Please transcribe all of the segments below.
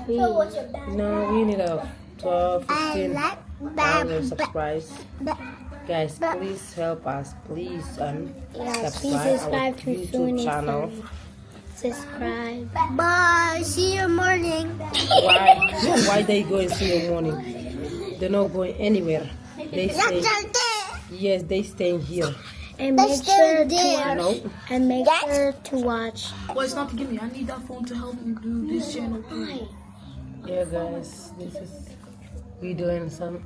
No, we need a 12, 15,000 subscribers. Guys, please help us. Please Yes, please subscribe our subscribe to YouTube Sunny channel. Fun. Subscribe. Bye. See you morning. Why they go and see you morning? They're not going anywhere. They stay. Yes, they staying here. And make sure to watch. No. And make sure to watch. Well, it's not to give me. I need that phone to help me do this channel. Yeah, guys, this is we doing some.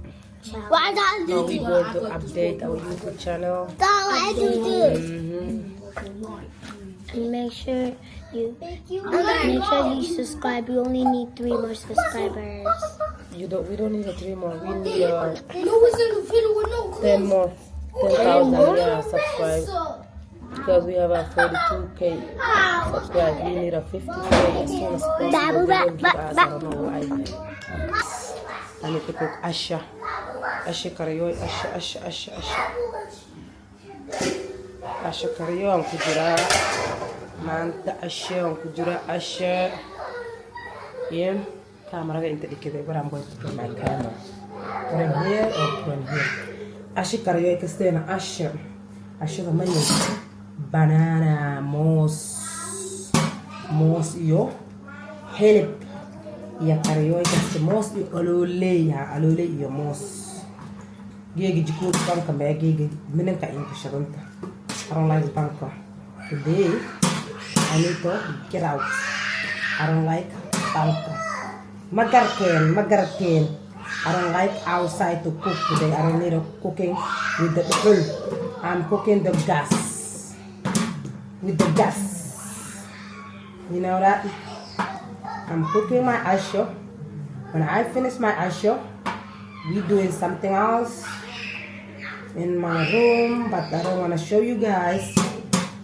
Why not Now we going to update our YouTube channel. And make sure you subscribe. You only need 3 more subscribers. We don't need a 3 more. We need 10 more. 10,000 subscribers. Because we have a 42k subscribers. We need a 50k as soon as possible. They don't give us, I don't know why. I need to cook Asha. Asha karayoy. Asha. Asha karayoy ang kujira. Manta Asha ang kujira. Asha. Yeah. Camera into the kid, but I'm going to put my camera. Put him here or put him here. Asha karayoy kasi na Asha. Asha naman yung banana, moss iyo. Help. Ya karayoy kasi moss iyo alule iyo moss. Gigi jikut banka me gigi minen ka in kusharunta. I don't like banka. Today I need to get out. I don't like banka. Magarken. I don't like outside to cook today. I don't need a cooking with the grill. I'm cooking the gas. With the gas. You know that? I'm cooking my asho. When I finish my asho, we doing something else in my room, but I don't want to show you guys.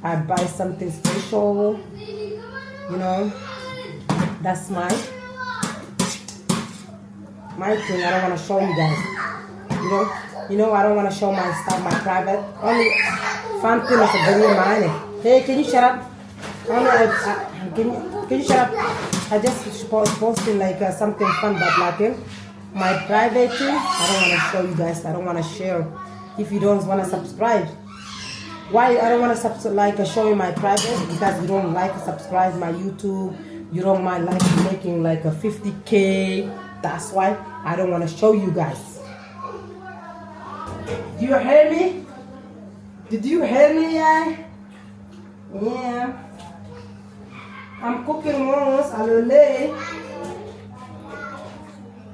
I buy something special. You know, that's my thing. I don't want to show you guys. You know, I don't want to show my stuff, my private. Only fun thing is a video mine. Hey, can you shut up? Can you shut up? I just posting like something fun, but like my private thing, I don't want to show you guys. I don't want to share. If you don't want to subscribe, why I don't want to show you my private? Because you don't like to subscribe my YouTube. You don't mind like making like a 50k. That's why I don't want to show you guys. Do you hear me? Did you hear me? Yeah. I'm cooking moss, alule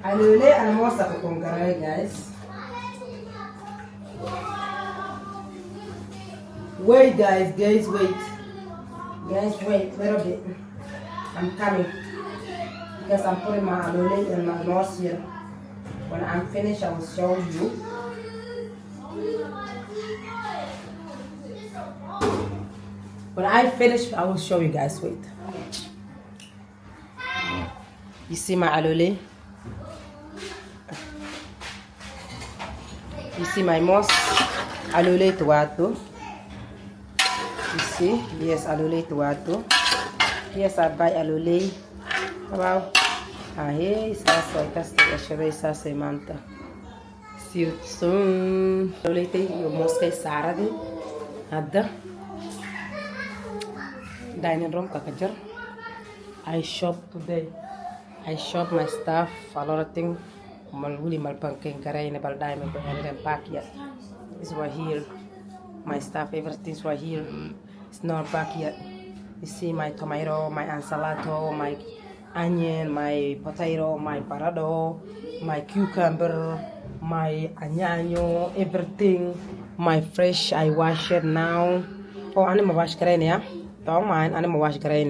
and moss ako kung garay, guys. Wait, guys, wait. Guys, wait, little bit. I'm coming. Because I'm putting my alule and my moss here. When I'm finished, I will show you. When I finish, I will show you guys. Wait. You see my alule? You see my moss? Alule tuwato. You see? Yes, alule tuwato. Yes, I buy alule. Wow. Hey, sasa kasta kashiray sasa manta. See you soon. Alule te yung moss kay Sarah din. Ada. Dining room kakajar. I shop today. I shop my stuff, a lot of things. Malwuli malpangking karay na balday may and pack yet. This was here. My stuff, everything's right here. It's not back yet. You see my tomato, my ansalato, my onion, my potato, my parado, my cucumber, my añaño, everything. My fresh, I wash it now. Oh, I need to wash karay ya. Don't mind, I need to wash karay.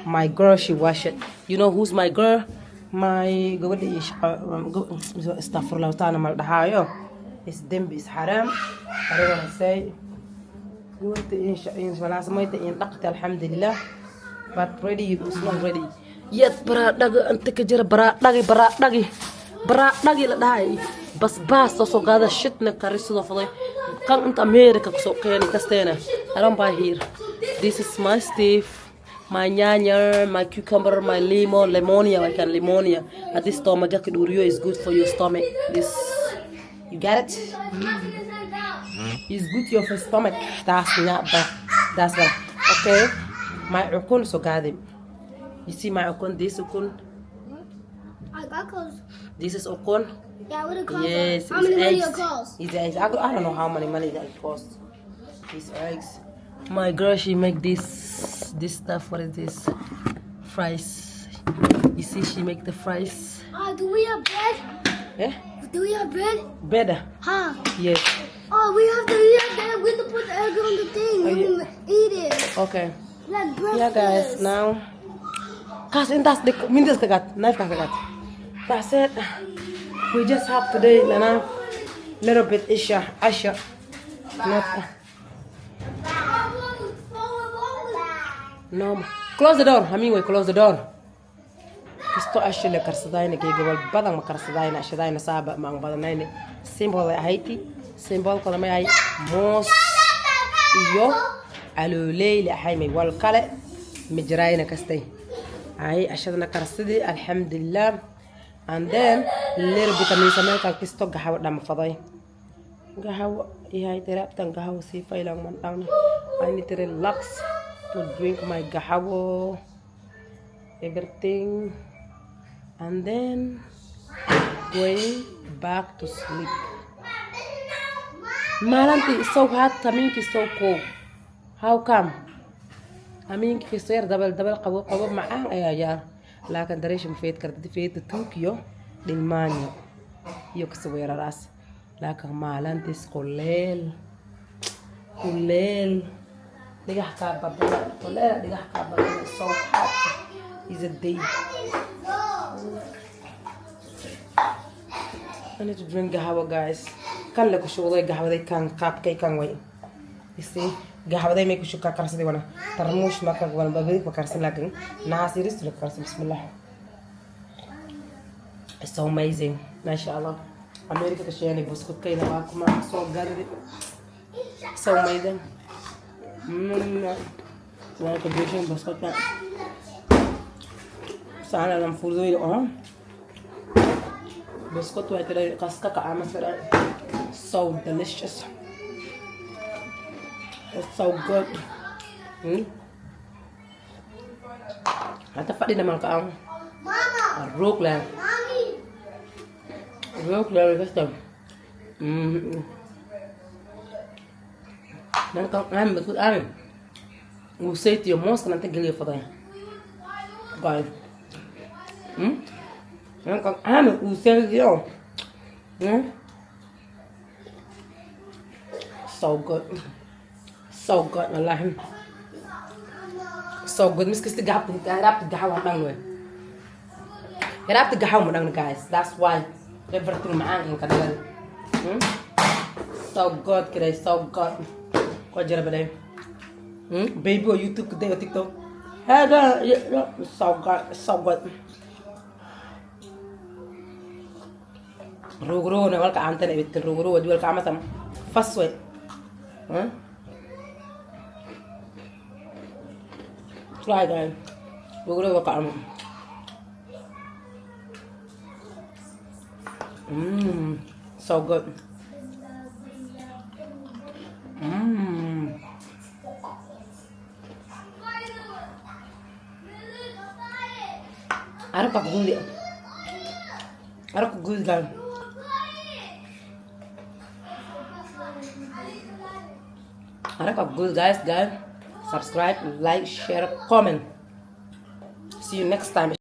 My girl, she wash it. You know who's my girl? My go astaghfirullah ta'ala mal dahayo. It's dimbi, it's haram. I don't want to say. But ready, it's not ready. Yet baradagi anta kajira baradagi la dahay. Bas so gada shit na kariso fadhi. Kan anta America so kayani kastena. I don't buy here. This is my Steve. my nyanya, my cucumber, my lemon, lemonia, like a lemonia. At this stomach, is good for your stomach. This, you get it? It's good for your stomach. That's not bad. That's right. Okay. My ukun so gadim. You see my ukun, this ukun. I got clothes. This is ukun. Yeah, what it cost? Yes. How many money eggs. it cost? It's eggs. I don't know how many money that costs. These eggs. My girl, she make this stuff. What is this? Fries. You see, she make the fries. Do we have bread? Yeah. Do we have bread? Better. Huh? Yes. Oh, we have to eat that. We have to put the egg on the thing. Oh, We yeah. eat it. Okay. Like breakfast. Yeah, guys. Now, cause that's the minutes kagat knife kagat. That's it. We just have today, Nana. Little bit Asha. Not. No. Close the door. We close the door. Kisto Asha le karsadayna kay gabal badang makarsadayna ashadayna saba mang badanayna. Symbol ay Haiti. Symbol ko na may ay mos iyo alulay li ahay may wal kale mijrayna kastay. Ay ashadana karsadi alhamdulillah. And then little bit of minsa ka kisto gahaw dam faday. Gahaw ihay teraptan gahaw si failang man I need to relax to drink my gahaw, everything, and then going back to sleep. Malanti is so hot, Taminki is so cold. How come? Aminki is so double قبو معاه يا لكن دريش مفيد كرت فيت طوكيو للمانيا يكسوير راس لكن مالانتس قليل دقح كابا قليل دقح كابا so hot is a day. I need to drink قهوة guys. كان لك شو ضي قهوة ذي كان قاب كي كان وين you see قهوة ذي ميكو شو كارسدي وانا ترموش ما كان وانا ببيك بكارسين لكن ناسي ريست كارسين بسم الله. It's so amazing ما شاء الله. أمريكا تشيني بسكوت كي نباكم ما so good so amazing. وانا كبيرشين بسكوت كان سانا لم فوزوي بسكوت وهكذا قاسكا كعامة so delicious. It's so good. Hata fadi naman ka ang Rookland. Rookland gusto. Nang kang am betul am. Usay tiyo mos ka nanti gili fatay. Guys. Nang kang am usay tiyo. So good. So good, wallahi. So good. Miskis tigahap tigahaw ang we. Hirap tigahaw mo nang guys. That's why everything maang yung kadalan. So good kira, so good. Ko jara ba day? Baby o YouTube today o TikTok. So good, so good. Rugro na wal ka ante na bitin rugro wal ka amasam faswe. Try guys. Rugro wal ka am. So good. Ara pa guli. Ara ko guli guys. Ara ka good guys. Subscribe, like, share, comment. See you next time.